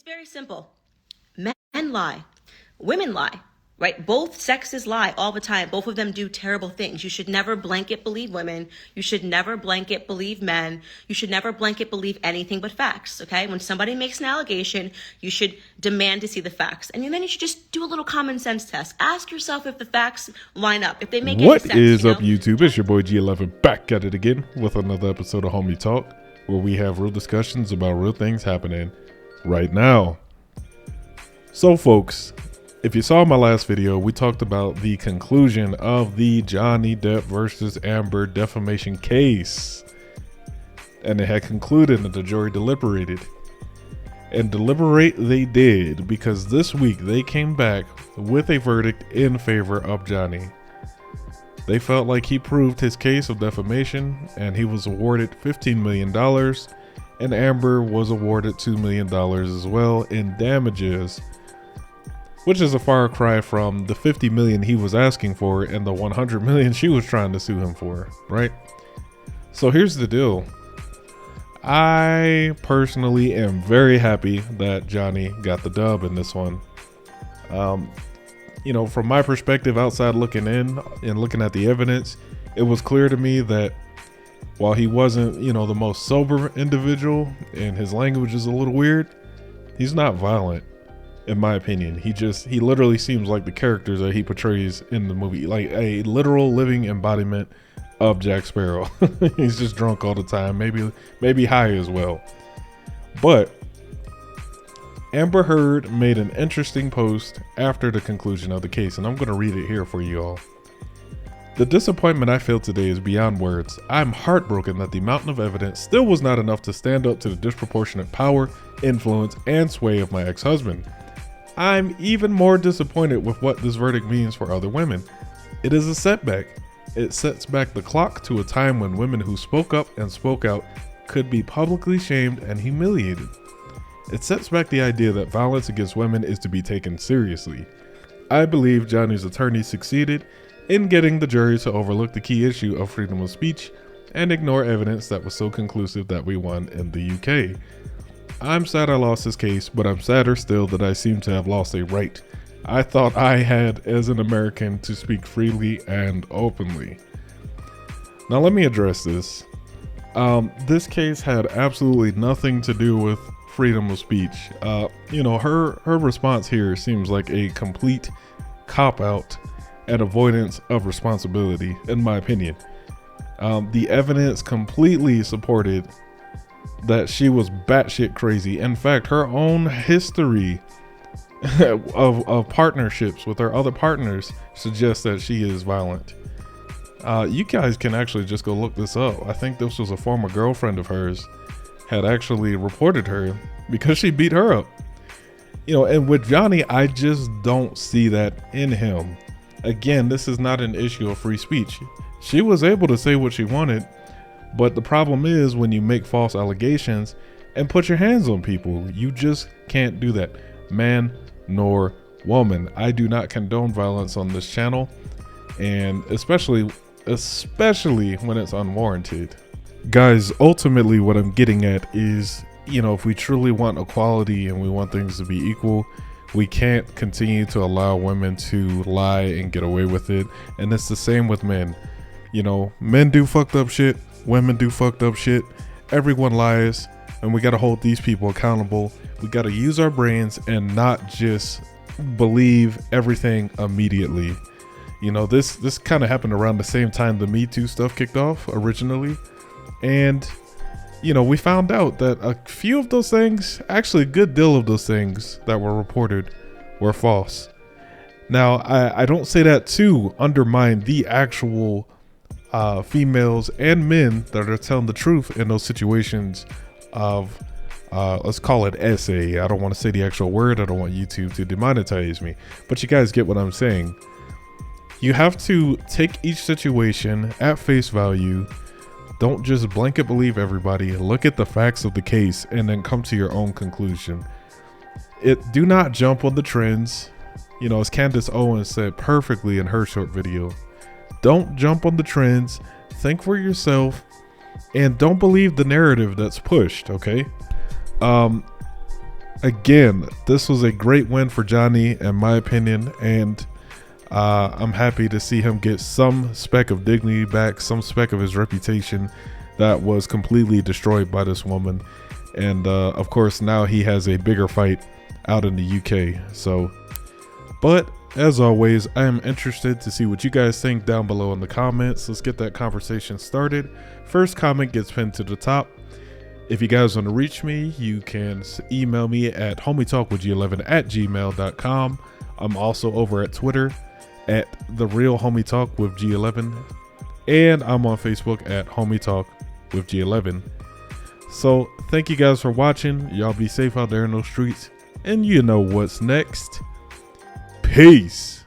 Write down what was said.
It's very simple. Men lie. Women lie, right? Both sexes lie all the time. Both of them do terrible things. You should never blanket believe women. You should never blanket believe men. You should never blanket believe anything but facts, okay? When somebody makes an allegation, you should demand to see the facts. And then you should just do a little common sense test. Ask yourself if the facts line up, if they make any sense. What is up, YouTube? It's your boy G11 back at it again with another episode of Homie Talk, where we have real discussions about real things happening right now. So, folks, if you saw my last video, we talked about the conclusion of the Johnny Depp versus Amber defamation case. And it had concluded that the jury deliberated. And deliberate they did, because this week they came back with a verdict in favor of Johnny. They felt like he proved his case of defamation, and he was awarded $15 million, and Amber was awarded $2 million as well in damages, which is a far cry from the $50 million he was asking for and the $100 million she was trying to sue him for, right? So here's the deal. I personally am very happy that Johnny got the dub in this one. You know, from my perspective, outside looking in and looking at the evidence, it was clear to me that while he wasn't, you know, the most sober individual and his language is a little weird, he's not violent. In my opinion, he literally seems like the characters that he portrays in the movie, like a literal living embodiment of Jack Sparrow. He's just drunk all the time, maybe high as well. But Amber Heard made an interesting post after the conclusion of the case, and I'm going to read it here for you all. The disappointment I feel today is beyond words. I'm heartbroken that the mountain of evidence still was not enough to stand up to the disproportionate power, influence, and sway of my ex-husband. I'm even more disappointed with what this verdict means for other women. It is a setback. It sets back the clock to a time when women who spoke up and spoke out could be publicly shamed and humiliated. It sets back the idea that violence against women is to be taken seriously. I believe Johnny's attorney succeeded in getting the jury to overlook the key issue of freedom of speech and ignore evidence that was so conclusive that we won in the UK. I'm sad I lost this case, but I'm sadder still that I seem to have lost a right I thought I had as an American to speak freely and openly. Now let me address this. This case had absolutely nothing to do with freedom of speech. You know, her response here seems like a complete cop-out and avoidance of responsibility, in my opinion. The evidence completely supported that she was batshit crazy. In fact, her own history of partnerships with her other partners suggests that she is violent. You guys can actually just go look this up. I think this was a former girlfriend of hers had actually reported her because she beat her up. You know, and with Johnny, I just don't see that in him. Again, this is not an issue of free speech. She was able to say what she wanted, but the problem is when you make false allegations and put your hands on people, you just can't do that. Man nor woman. I do not condone violence on this channel, and especially when it's unwarranted. Guys, ultimately what I'm getting at is, you know, if we truly want equality and we want things to be equal, we can't continue to allow women to lie and get away with it. And it's the same with men. You know, men do fucked up shit, women do fucked up shit, everyone lies, and we got to hold these people accountable. We got to use our brains and not just believe everything immediately. You know, this kind of happened around the same time the Me Too stuff kicked off originally. And, you know, we found out that a few of those things, actually a good deal of those things that were reported were false. Now, I don't say that to undermine the actual females and men that are telling the truth in those situations of, let's call it essay. I don't want to say the actual word. I don't want YouTube to demonetize me. But you guys get what I'm saying. You have to take each situation at face value. Don't just blanket believe everybody. Look at the facts of the case and then come to your own conclusion. Do not jump on the trends. You know, as Candace Owen said perfectly in her short video, don't jump on the trends. Think for yourself and don't believe the narrative that's pushed, okay? again, this was a great win for Johnny, in my opinion, and I'm happy to see him get some speck of dignity back, some speck of his reputation that was completely destroyed by this woman. And of course, now he has a bigger fight out in the UK. So, but as always, I am interested to see what you guys think down below in the comments. Let's get that conversation started. First comment gets pinned to the top. If you guys want to reach me, you can email me at homietalkwithg11@gmail.com. I'm also over at Twitter at The Real Homie Talk with G11. And I'm on Facebook at Homie Talk with G11. So thank you guys for watching. Y'all be safe out there in those streets. And you know what's next. Peace.